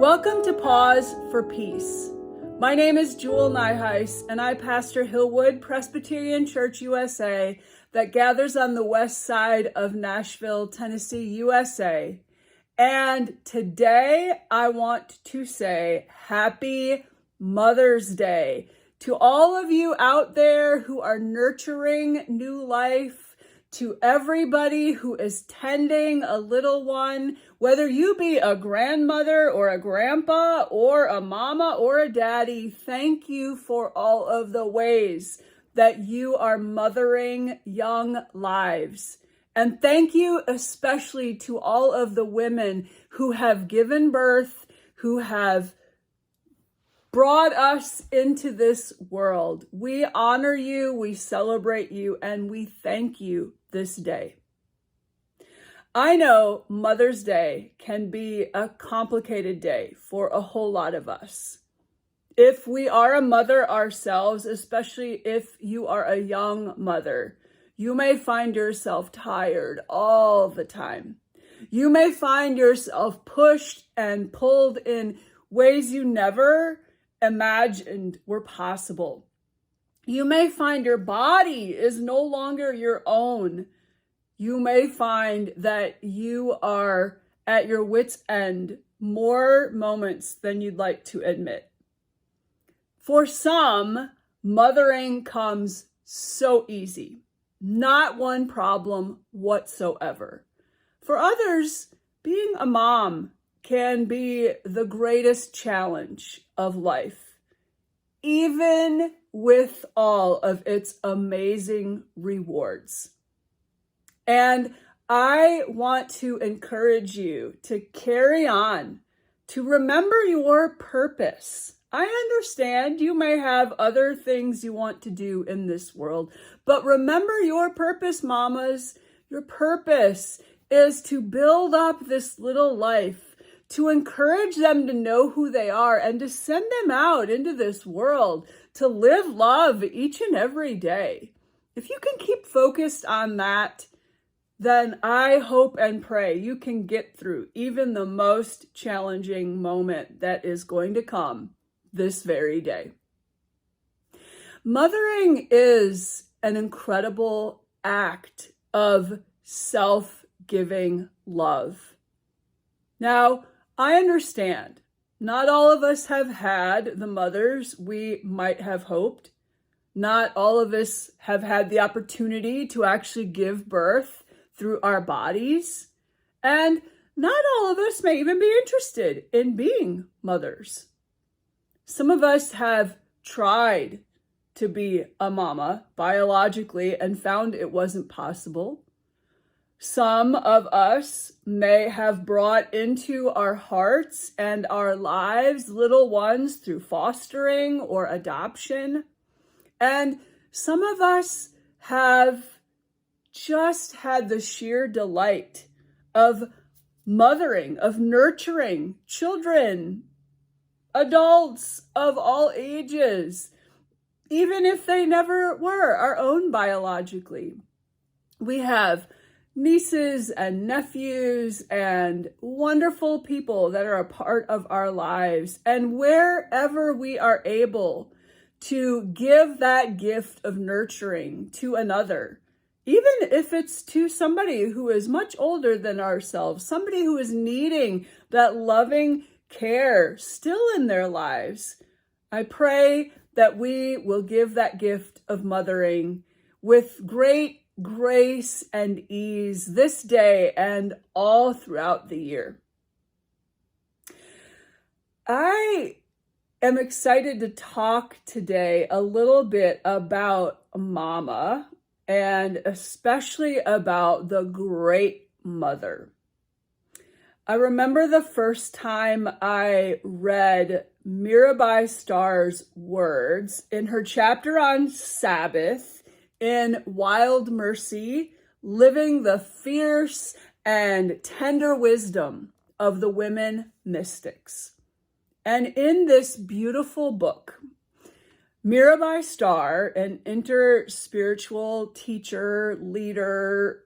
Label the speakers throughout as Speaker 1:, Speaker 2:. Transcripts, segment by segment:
Speaker 1: Welcome to Pause for Peace. My name is Jule and I pastor Hillwood Presbyterian Church USA that gathers on the west side of Nashville, Tennessee, USA. And today I want to say Happy Mother's Day to all of you out there who are nurturing new life, to everybody who is tending a little one, whether you be a grandmother or a grandpa or a mama or a daddy. Thank you for all of the ways that you are mothering young lives. And thank you especially to all of the women who have given birth, who have brought us into this world. We honor you, we celebrate you, and we thank you this day. I know Mother's Day can be a complicated day for a whole lot of us. If we are a mother ourselves, especially if you are a young mother, you may find yourself tired all the time. You may find yourself pushed and pulled in ways you never imagined were possible. You may find your body is no longer your own. You may find that you are at your wit's end more moments than you'd like to admit. For some, mothering comes so easy, not one problem whatsoever. For others, being a mom can be the greatest challenge of life, even with all of its amazing rewards. And I want to encourage you to carry on, to remember your purpose. I understand you may have other things you want to do in this world, but remember your purpose, mamas. Your purpose is to build up this little life, to encourage them to know who they are and to send them out into this world to live love each and every day. If you can keep focused on that, then I hope and pray you can get through even the most challenging moment that is going to come this very day. Mothering is an incredible act of self-giving love. Now, I understand not all of us have had the mothers we might have hoped. Not all of us have had the opportunity to actually give birth through our bodies. And not all of us may even be interested in being mothers. Some of us have tried to be a mama biologically and found it wasn't possible. Some of us may have brought into our hearts and our lives little ones through fostering or adoption. And some of us have just had the sheer delight of mothering, of nurturing children, adults of all ages, even if they never were our own biologically. We have nieces and nephews and wonderful people that are a part of our lives. And wherever we are able to give that gift of nurturing to another, even if it's to somebody who is much older than ourselves, somebody who is needing that loving care still in their lives, I pray that we will give that gift of mothering with great grace and ease this day and all throughout the year. I am excited to talk today a little bit about mama and especially about the great mother. I remember the first time I read Myra's words in her chapter on Sabbath in Wild Mercy, living the fierce and tender wisdom of the women mystics. And in this beautiful book, Myra, an interspiritual teacher, leader,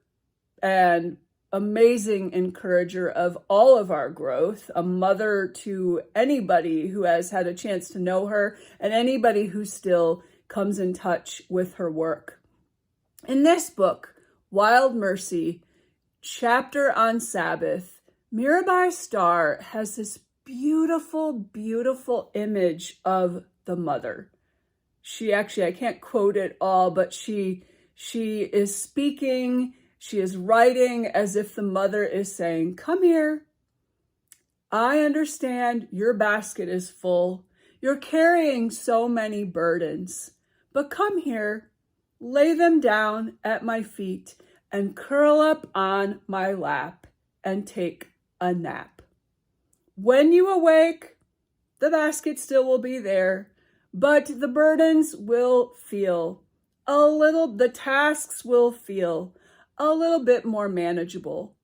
Speaker 1: and amazing encourager of all of our growth, a mother to anybody who has had a chance to know her and anybody who still comes in touch with her work. In this book, Wild Mercy, chapter on Sabbath, Myra Star has this beautiful, beautiful image of the mother. She actually, I can't quote it all, but she is speaking, she is writing as if the mother is saying, "Come here. I understand your basket is full. You're carrying so many burdens, but come here, lay them down at my feet and curl up on my lap and take a nap. When you awake, the basket still will be there, but the burdens will feel the tasks will feel a little bit more manageable,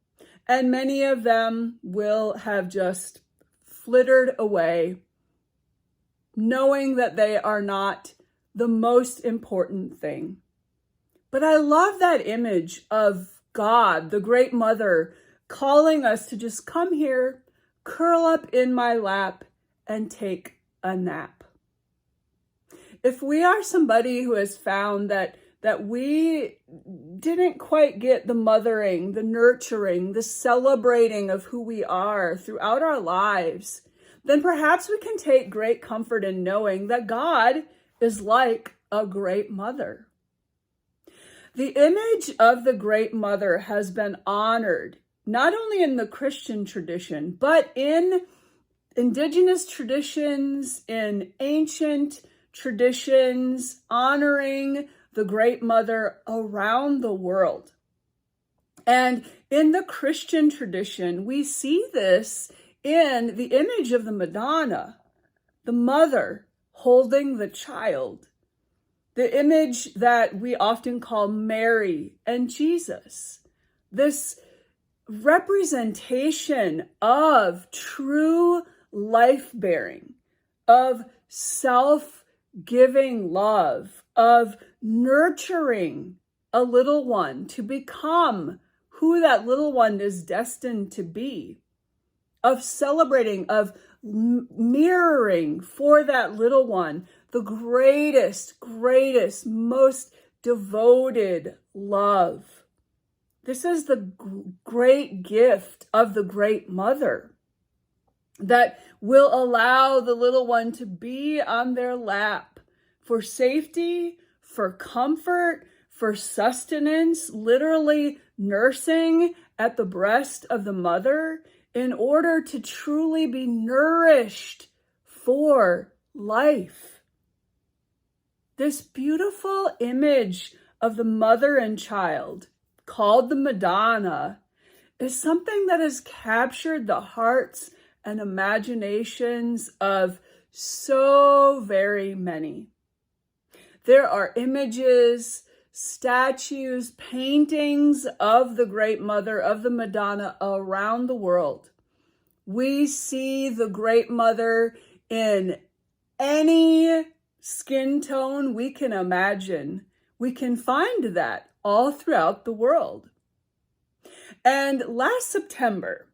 Speaker 1: and many of them will have just flittered away, knowing that they are not the most important thing." But I love that image of God, the great mother, calling us to just come here, curl up in my lap, and take a nap. If we are somebody who has found that we didn't quite get the mothering, the nurturing, the celebrating of who we are throughout our lives, then perhaps we can take great comfort in knowing that God is like a great mother. The image of the great mother has been honored, not only in the Christian tradition, but in indigenous traditions, in ancient traditions, honoring the great mother around the world. And in the Christian tradition, we see this in the image of the Madonna, the mother holding the child, the image that we often call Mary and Jesus, this representation of true life-bearing, of self-giving love, of nurturing a little one to become who that little one is destined to be, of celebrating, of mirroring for that little one the greatest, most devoted love. This is the great gift of the great mother that will allow the little one to be on their lap for safety, for comfort, for sustenance, literally nursing at the breast of the mother in order to truly be nourished for life. This beautiful image of the mother and child, called the Madonna, is something that has captured the hearts and imaginations of so very many. There are images, statues, paintings of the great mother, of the Madonna around the world. We see the great mother in any skin tone we can imagine. We can find that all throughout the world. And last September,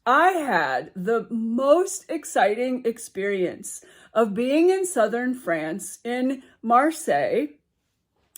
Speaker 1: I had the most exciting experience of being in southern France, in Marseille,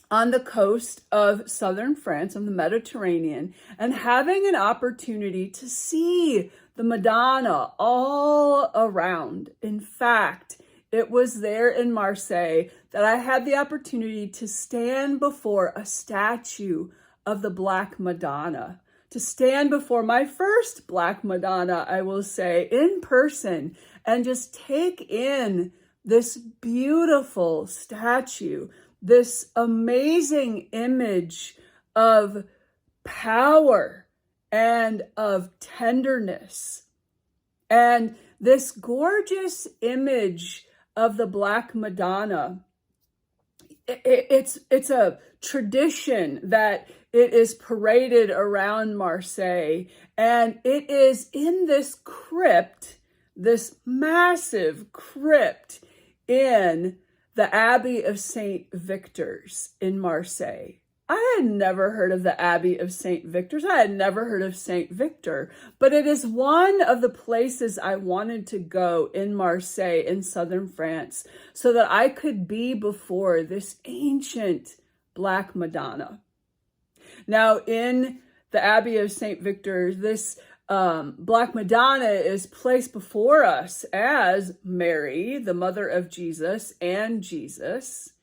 Speaker 1: on the coast of southern France, on the Mediterranean, and having an opportunity to see the Madonna all around. In fact, it was there in Marseille that I had the opportunity to stand before a statue of the Black Madonna, to stand before my first Black Madonna, I will say, in person, and just take in this beautiful statue, this amazing image of power and of tenderness. And this gorgeous image of the Black Madonna, it's a tradition that it is paraded around Marseille, and it is in this crypt, this massive crypt in the Abbey of Saint Victor's in Marseille. I had never heard of the Abbey of Saint Victor. I had never heard of Saint Victor, but it is one of the places I wanted to go in Marseille in southern France so that I could be before this ancient Black Madonna. Now, in the Abbey of Saint Victor, this Black Madonna is placed before us as Mary, the mother of Jesus, and Jesus.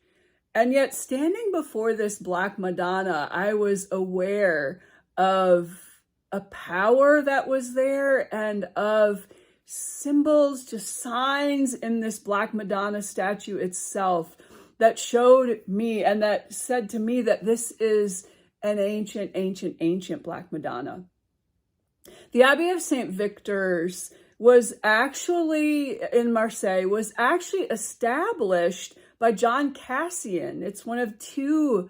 Speaker 1: And yet, standing before this Black Madonna, I was aware of a power that was there and of symbols, just signs in this Black Madonna statue itself that showed me and that said to me that this is an ancient Black Madonna. The Abbey of Saint Victor's was actually, in Marseille, was actually established by John Cassian. It's one of two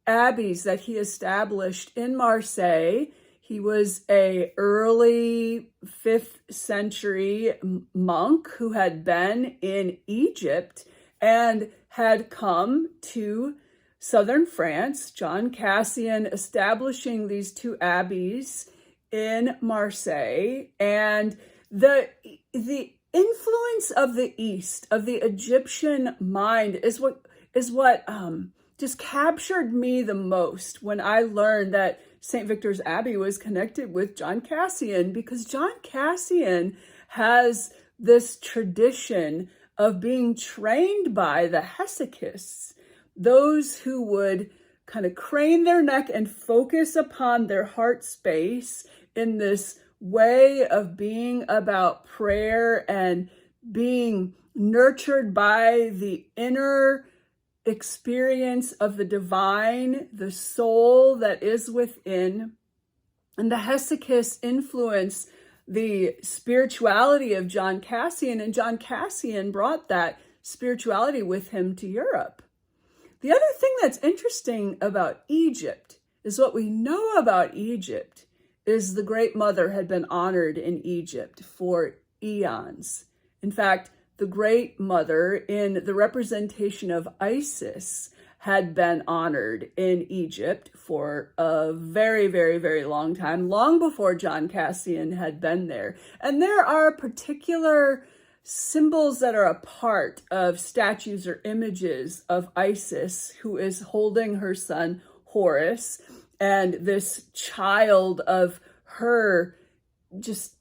Speaker 1: abbeys that he established in Marseille. He was a early 5th century monk who had been in Egypt and had come to southern France. John Cassian establishing these two abbeys in Marseille, and the influence of the East, of the Egyptian mind, is what just captured me the most when I learned that St. Victor's Abbey was connected with John Cassian, because John Cassian has this tradition of being trained by the hesychists, those who would kind of crane their neck and focus upon their heart space in this way of being about prayer and being nurtured by the inner experience of the divine, the soul that is within. And the hesychists influence the spirituality of John Cassian, and John Cassian brought that spirituality with him to Europe. The other thing that's interesting about Egypt is what we know about Egypt is the Great Mother had been honored in Egypt for eons. In fact, the Great Mother in the representation of Isis had been honored in Egypt for a very, very, very long time, long before John Cassian had been there. And there are particular symbols that are a part of statues or images of Isis, who is holding her son Horus, and this child of her just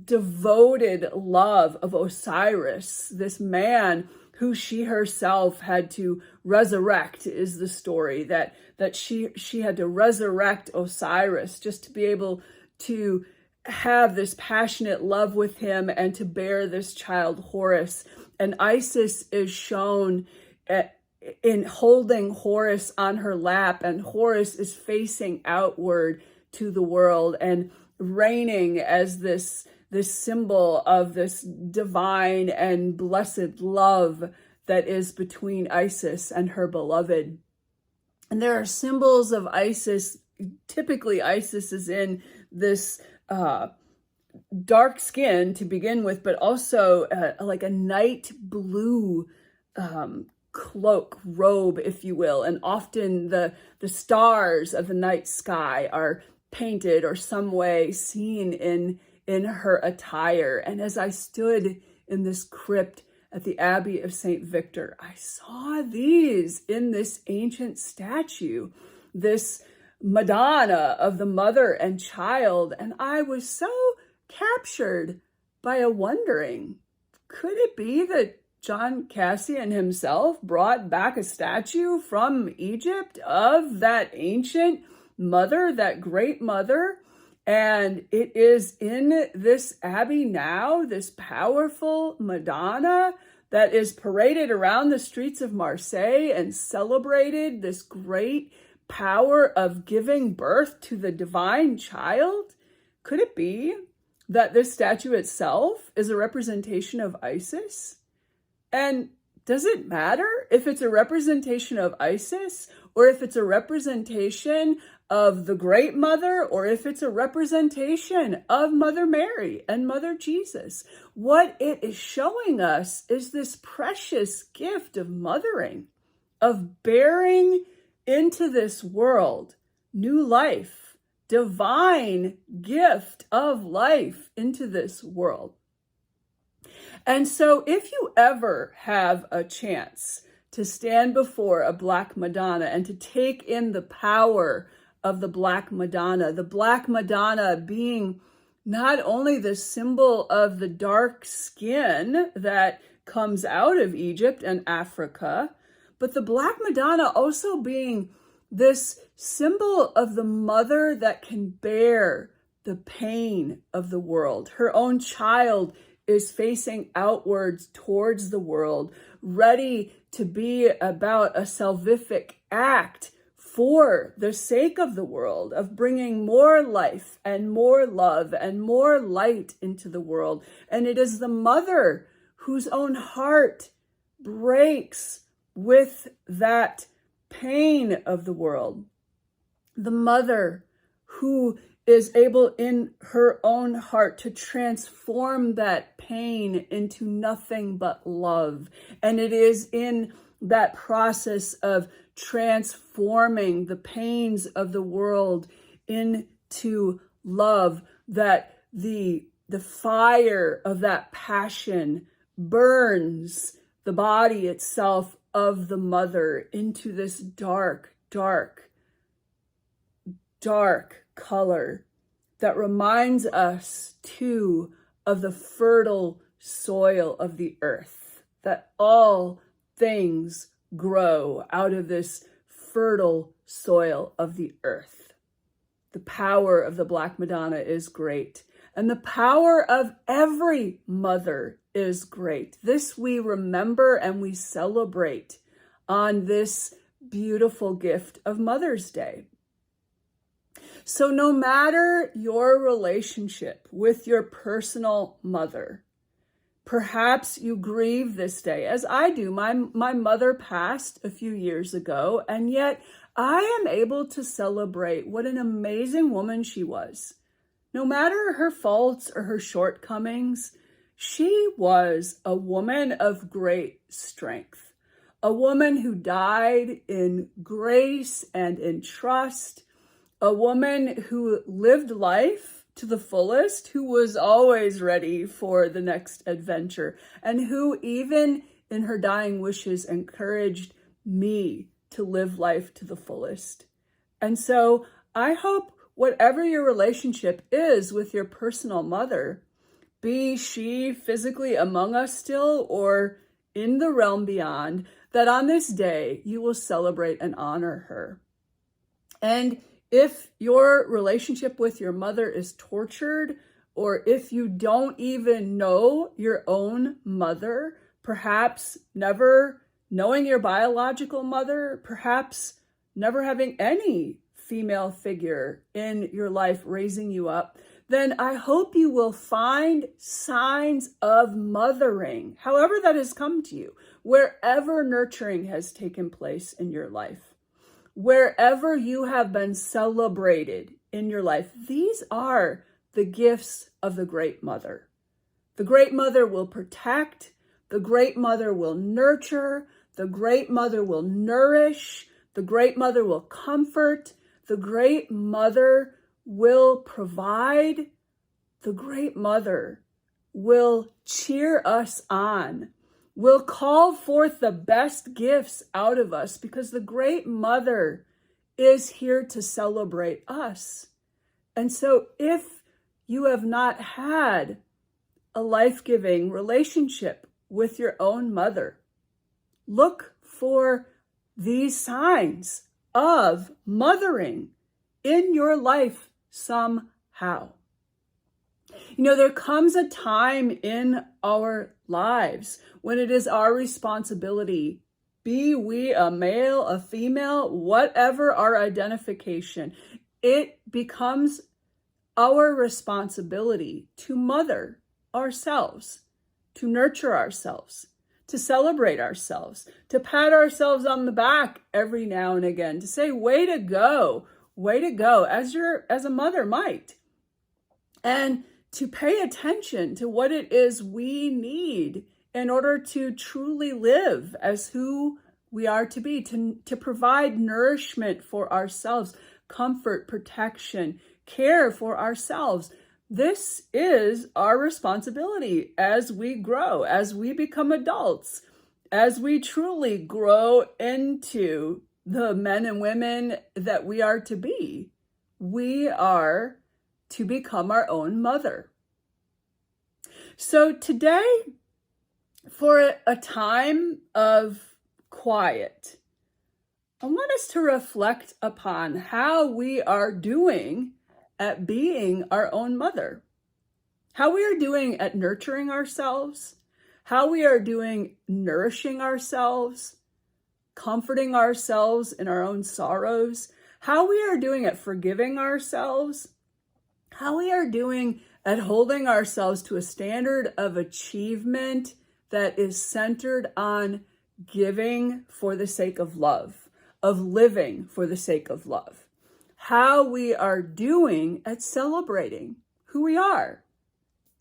Speaker 1: devoted love of Osiris, this man who she herself had to resurrect, is the story that she had to resurrect Osiris just to be able to have this passionate love with him and to bear this child Horus. And Isis is shown in holding Horus on her lap, and Horus is facing outward to the world and reigning as this symbol of this divine and blessed love that is between Isis and her beloved. And there are symbols of Isis. Typically, Isis is in this dark skin to begin with, but also like a night blue cloak, robe, if you will. And often the stars of the night sky are painted or some way seen in her attire. And as I stood in this crypt at the Abbey of Saint Victor, I saw these in this ancient statue, this Madonna of the mother and child. And I was so captured by a wondering, could it be that John Cassian himself brought back a statue from Egypt of that ancient mother, that great mother? And it is in this abbey now, this powerful Madonna that is paraded around the streets of Marseille and celebrated, this great power of giving birth to the divine child. Could it be that this statue itself is a representation of Isis? And does it matter if it's a representation of Isis or if it's a representation of the Great Mother or if it's a representation of Mother Mary and Mother Jesus? What it is showing us is this precious gift of mothering, of bearing into this world, new life, divine gift of life into this world. And so if you ever have a chance to stand before a Black Madonna and to take in the power of the Black Madonna being not only the symbol of the dark skin that comes out of Egypt and Africa, but the Black Madonna also being this symbol of the mother that can bear the pain of the world. Her own child is facing outwards towards the world, ready to be about a salvific act for the sake of the world, of bringing more life and more love and more light into the world. And it is the mother whose own heart breaks with that pain of the world. The mother who is able in her own heart to transform that pain into nothing but love. And it is in that process of transforming the pains of the world into love that the fire of that passion burns the body itself of the mother into this dark, dark, dark color that reminds us too of the fertile soil of the earth, that all things grow out of this fertile soil of the earth. The power of the Black Madonna is great, and the power of every mother is great. This we remember and we celebrate on this beautiful gift of Mother's Day. So no matter your relationship with your personal mother, perhaps you grieve this day, as I do. My mother passed a few years ago, and yet I am able to celebrate what an amazing woman she was. No matter her faults or her shortcomings, she was a woman of great strength, a woman who died in grace and in trust, a woman who lived life to the fullest, who was always ready for the next adventure, and who even in her dying wishes encouraged me to live life to the fullest. And so I hope whatever your relationship is with your personal mother, be she physically among us still or in the realm beyond, that on this day you will celebrate and honor her. And if your relationship with your mother is tortured, or if you don't even know your own mother, perhaps never knowing your biological mother, perhaps never having any female figure in your life raising you up, then I hope you will find signs of mothering, however that has come to you, wherever nurturing has taken place in your life. Wherever you have been celebrated in your life, these are the gifts of the Great Mother. The Great Mother will protect, the Great Mother will nurture, the Great Mother will nourish, the Great Mother will comfort, the Great Mother will provide, the Great Mother will cheer us on, will call forth the best gifts out of us, because the Great Mother is here to celebrate us. And so if you have not had a life-giving relationship with your own mother, look for these signs of mothering in your life somehow. You know, there comes a time in our lives when it is our responsibility, be we a male, a female, whatever our identification, it becomes our responsibility to mother ourselves, to nurture ourselves, to celebrate ourselves, to pat ourselves on the back every now and again, to say, way to go, as a mother might. And to pay attention to what it is we need in order to truly live as who we are to be, to provide nourishment for ourselves, comfort, protection, care for ourselves. This is our responsibility as we grow, as we become adults, as we truly grow into the men and women that we are to be. We are to become our own mother. So today, for a time of quiet, I want us to reflect upon how we are doing at being our own mother, how we are doing at nurturing ourselves, how we are doing nourishing ourselves, comforting ourselves in our own sorrows, how we are doing at forgiving ourselves, how we are doing at holding ourselves to a standard of achievement that is centered on giving for the sake of love, of living for the sake of love, how we are doing at celebrating who we are,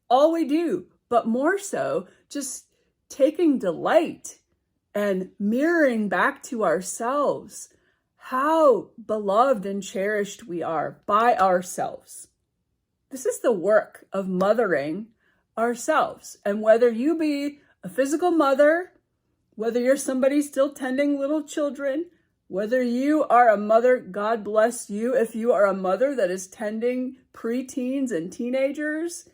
Speaker 1: all we do, but more so just taking delight and mirroring back to ourselves how beloved and cherished we are by ourselves. This is the work of mothering ourselves. And whether you be a physical mother, whether you're somebody still tending little children, whether you are a mother, God bless you if you are a mother that is tending preteens and teenagers,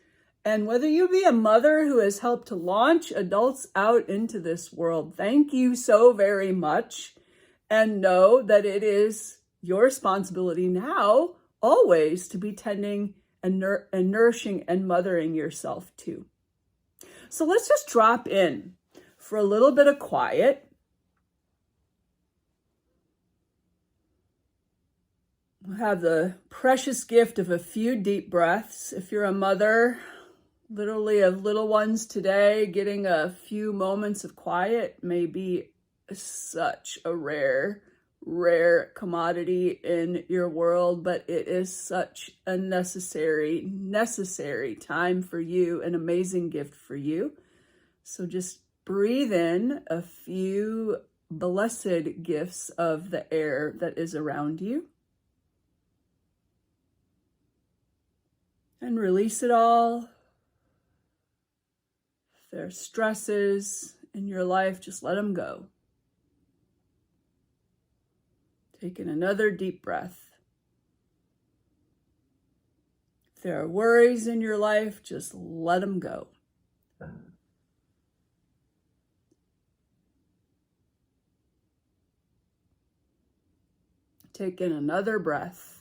Speaker 1: and whether you be a mother who has helped to launch adults out into this world, thank you so very much. And know that it is your responsibility now, always, to be tending and nourishing and mothering yourself too. So let's just drop in for a little bit of quiet. We'll have the precious gift of a few deep breaths. If you're a mother, literally of little ones today, getting a few moments of quiet may be such a rare commodity in your world, but it is such a necessary time for you, an amazing gift for you. So just breathe in a few blessed gifts of the air that is around you. And release it all. If there are stresses in your life, just let them go. Taking another deep breath. If there are worries in your life, just let them go. Take in another breath.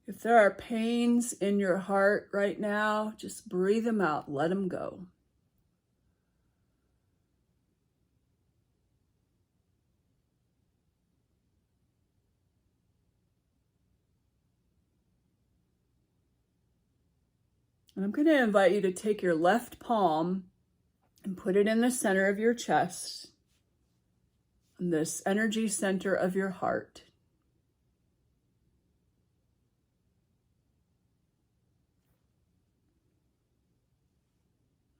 Speaker 1: If there are pains in your heart right now, just breathe them out, let them go. And I'm going to invite you to take your left palm and put it in the center of your chest, in this energy center of your heart.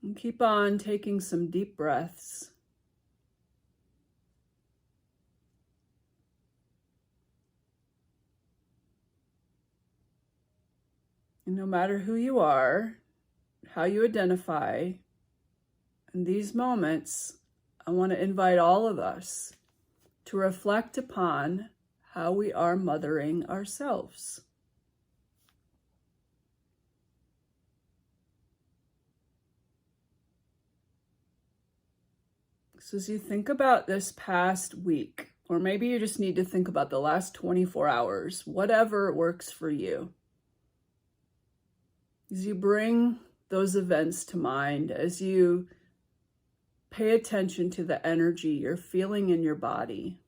Speaker 1: And keep on taking some deep breaths. And no matter who you are, how you identify, in these moments, I want to invite all of us to reflect upon how we are mothering ourselves. So as you think about this past week, or maybe you just need to think about the last 24 hours, whatever works for you. As you bring those events to mind, as you pay attention to the energy you're feeling in your body,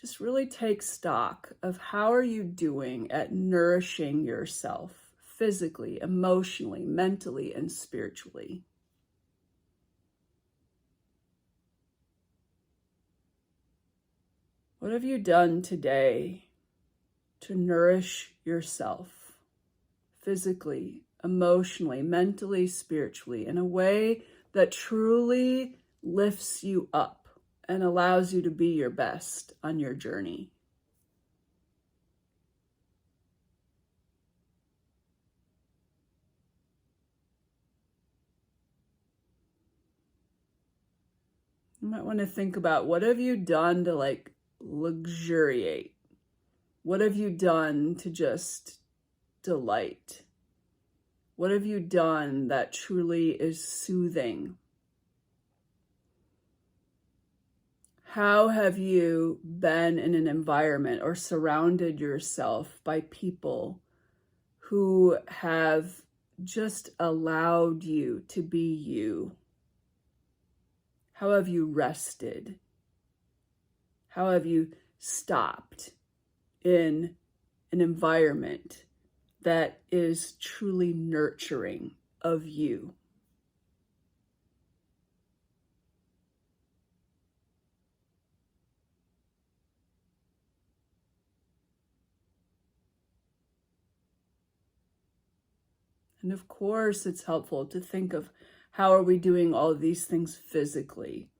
Speaker 1: just really take stock of how are you doing at nourishing yourself physically, emotionally, mentally, and spiritually. What have you done today to nourish yourself physically, emotionally, mentally, spiritually, in a way that truly lifts you up and allows you to be your best on your journey. You might want to think about, what have you done to luxuriate? What have you done to just delight? What have you done that truly is soothing? How have you been in an environment or surrounded yourself by people who have just allowed you to be you? How have you rested? How have you stopped in an environment that is truly nurturing of you? And of course, it's helpful to think of, how are we doing all of these things physically?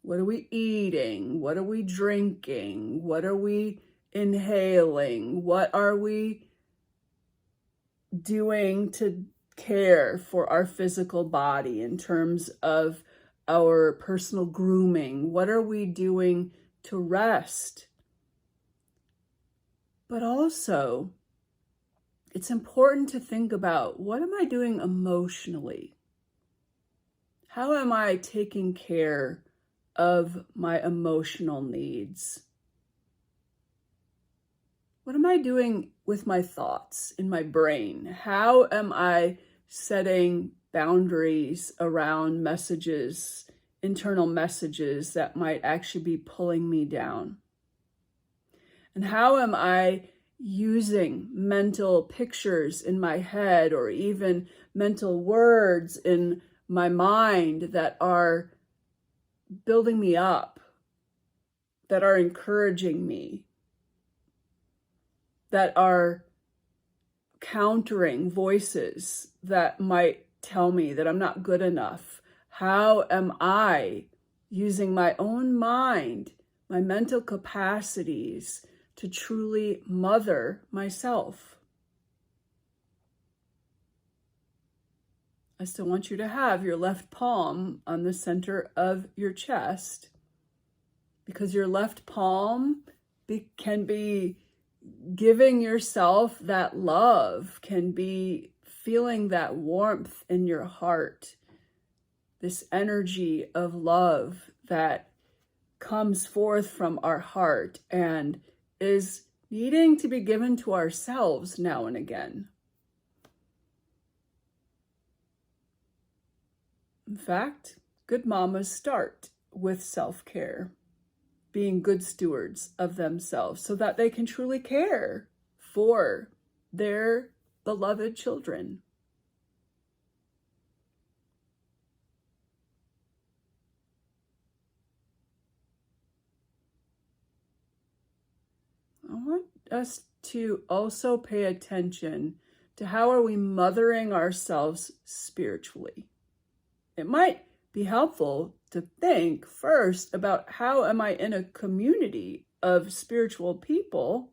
Speaker 1: What are we eating? What are we drinking? What are we inhaling? What are we doing to care for our physical body in terms of our personal grooming? What are we doing to rest? But also, it's important to think about, what am I doing emotionally? How am I taking care of my emotional needs? What am I doing with my thoughts in my brain? How am I setting boundaries around messages, internal messages that might actually be pulling me down? And how am I using mental pictures in my head, or even mental words in my mind, that are building me up, that are encouraging me, that are countering voices that might tell me that I'm not good enough? How am I using my own mind, my mental capacities, to truly mother myself? I still want you to have your left palm on the center of your chest, because your left palm can be giving yourself that love, can be feeling that warmth in your heart, this energy of love that comes forth from our heart and is needing to be given to ourselves now and again. In fact, good mamas start with self-care, being good stewards of themselves, so that they can truly care for their beloved children. I want us to also pay attention to, how are we mothering ourselves spiritually? It might be helpful to think first about, how am I in a community of spiritual people,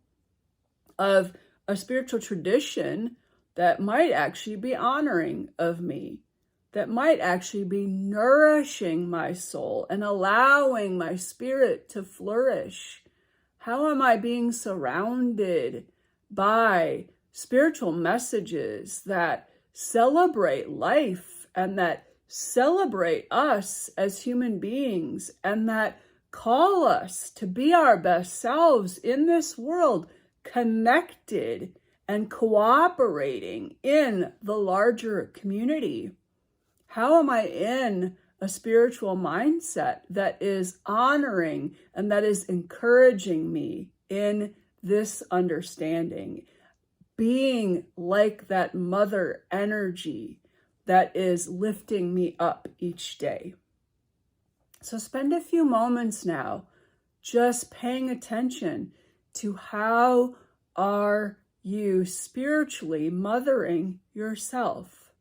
Speaker 1: of a spiritual tradition that might actually be honoring of me, that might actually be nourishing my soul and allowing my spirit to flourish? How am I being surrounded by spiritual messages that celebrate life, and that celebrate us as human beings, and that call us to be our best selves in this world, connected and cooperating in the larger community? How am I in a spiritual mindset that is honoring and that is encouraging me in this understanding, being like that mother energy that is lifting me up each day? So spend a few moments now just paying attention to, how are you spiritually mothering yourself?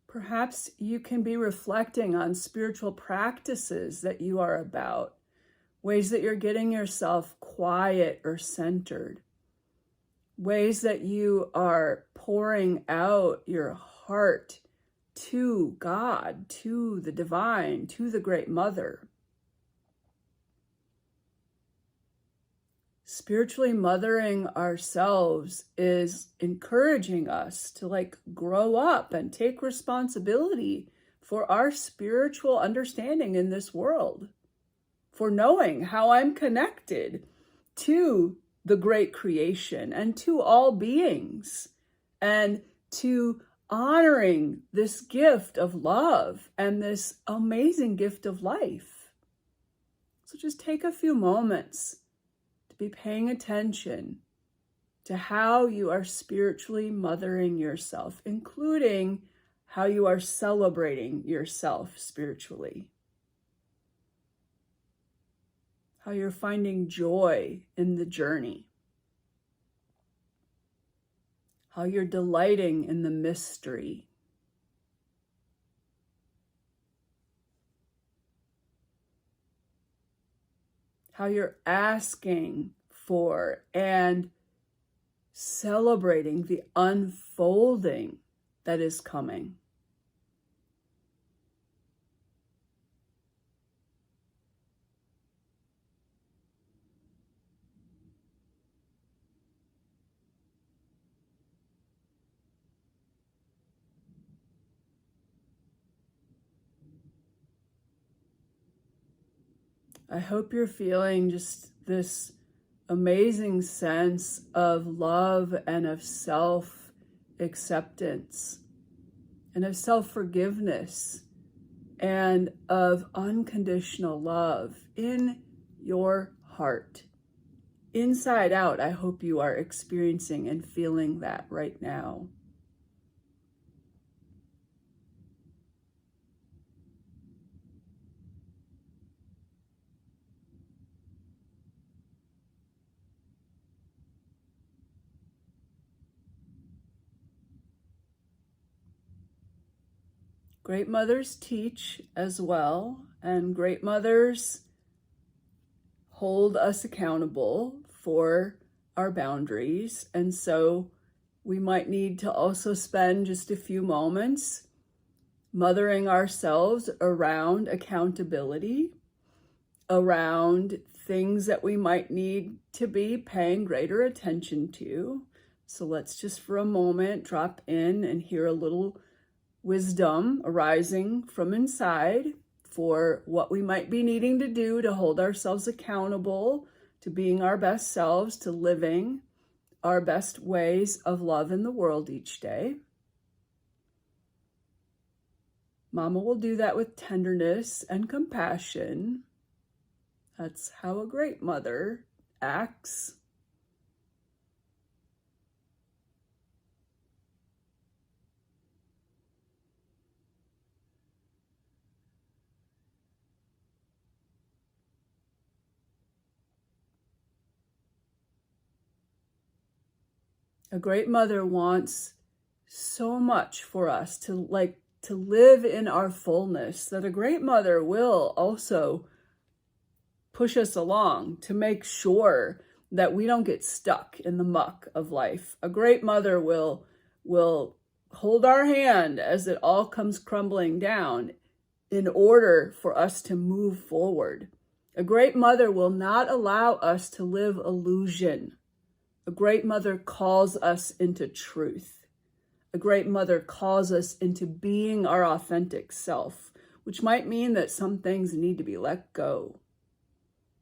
Speaker 1: Perhaps you can be reflecting on spiritual practices that you are about, ways that you're getting yourself quiet or centered, ways that you are pouring out your heart to God, to the divine, to the Great Mother. Spiritually mothering ourselves is encouraging us to grow up and take responsibility for our spiritual understanding in this world, for knowing how I'm connected to the great creation and to all beings, and to honoring this gift of love and this amazing gift of life. So just take a few moments to be paying attention to how you are spiritually mothering yourself, including how you are celebrating yourself spiritually, how you're finding joy in the journey, how you're delighting in the mystery. How you're asking for and celebrating the unfolding that is coming. I hope you're feeling just this amazing sense of love and of self-acceptance and of self-forgiveness and of unconditional love in your heart. Inside out, I hope you are experiencing and feeling that right now. Great mothers teach as well, and great mothers hold us accountable for our boundaries. And so we might need to also spend just a few moments mothering ourselves around accountability, around things that we might need to be paying greater attention to. So let's just for a moment drop in and hear a little wisdom arising from inside for what we might be needing to do to hold ourselves accountable to being our best selves, to living our best ways of love in the world each day. Mama will do that with tenderness and compassion. That's how a great mother acts. A great mother wants so much for us to live in our fullness, that a great mother will also push us along to make sure that we don't get stuck in the muck of life. A great mother will hold our hand as it all comes crumbling down in order for us to move forward. A great mother will not allow us to live illusion. A great mother calls us into truth. A great mother calls us into being our authentic self, which might mean that some things need to be let go.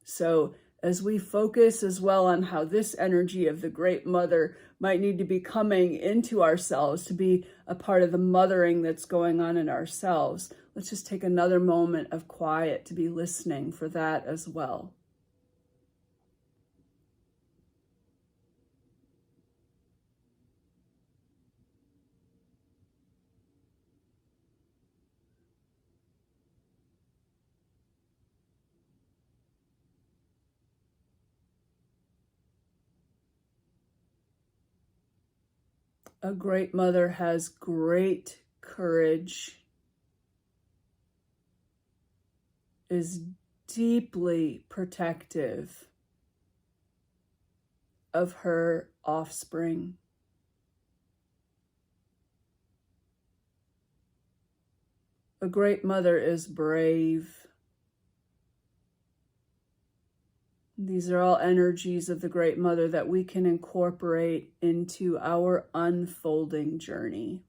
Speaker 1: So as we focus as well on how this energy of the great mother might need to be coming into ourselves to be a part of the mothering that's going on in ourselves, let's just take another moment of quiet to be listening for that as well. A great mother has great courage, is deeply protective of her offspring. A great mother is brave. These are all energies of the great mother that we can incorporate into our unfolding journey.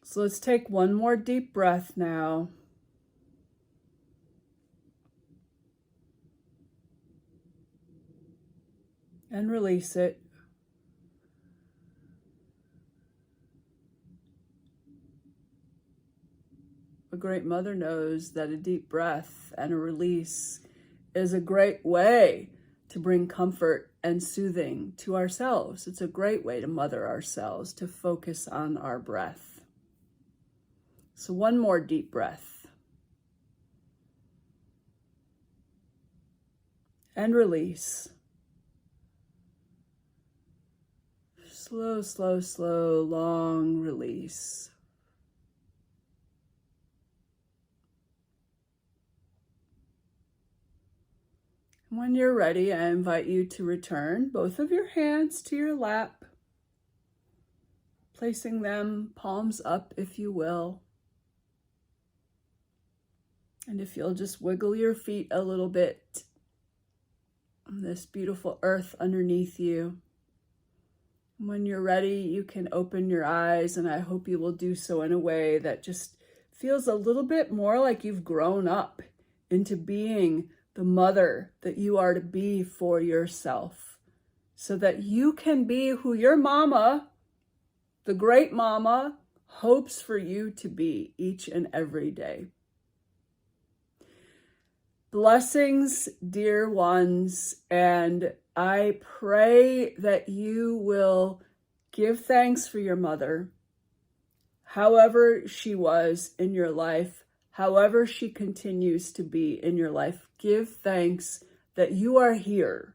Speaker 1: So let's take one more deep breath now. And release it. A great mother knows that a deep breath and a release is a great way to bring comfort and soothing to ourselves. It's a great way to mother ourselves, to focus on our breath. So one more deep breath. And release. Slow, slow, slow, long release. When you're ready, I invite you to return both of your hands to your lap, placing them palms up, if you will. And if you'll just wiggle your feet a little bit on this beautiful earth underneath you. When you're ready, you can open your eyes, and I hope you will do so in a way that just feels a little bit more like you've grown up into being the mother that you are to be for yourself, so that you can be who your mama, the great mama, hopes for you to be each and every day. Blessings, dear ones, and I pray that you will give thanks for your mother, however she was in your life, however she continues to be in your life. Give thanks that you are here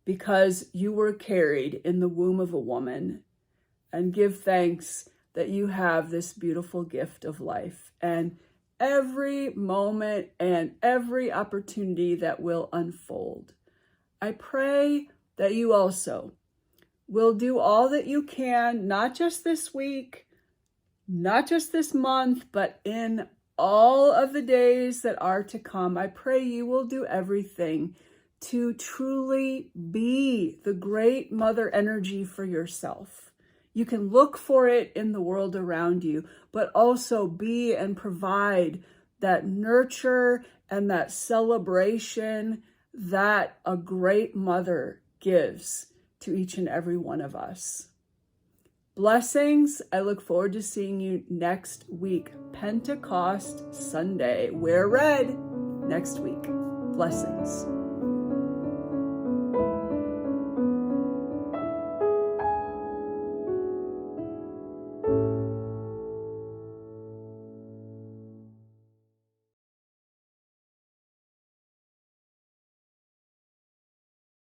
Speaker 1: because you were carried in the womb of a woman, and give thanks that you have this beautiful gift of life and every moment and every opportunity that will unfold. I pray that you also will do all that you can, not just this week, not just this month, but in all of the days that are to come. I pray you will do everything to truly be the great mother energy for yourself. You can look for it in the world around you, but also be and provide that nurture and that celebration that a great mother gives to each and every one of us. Blessings. I look forward to seeing you next week, Pentecost Sunday. Wear red next week. Blessings.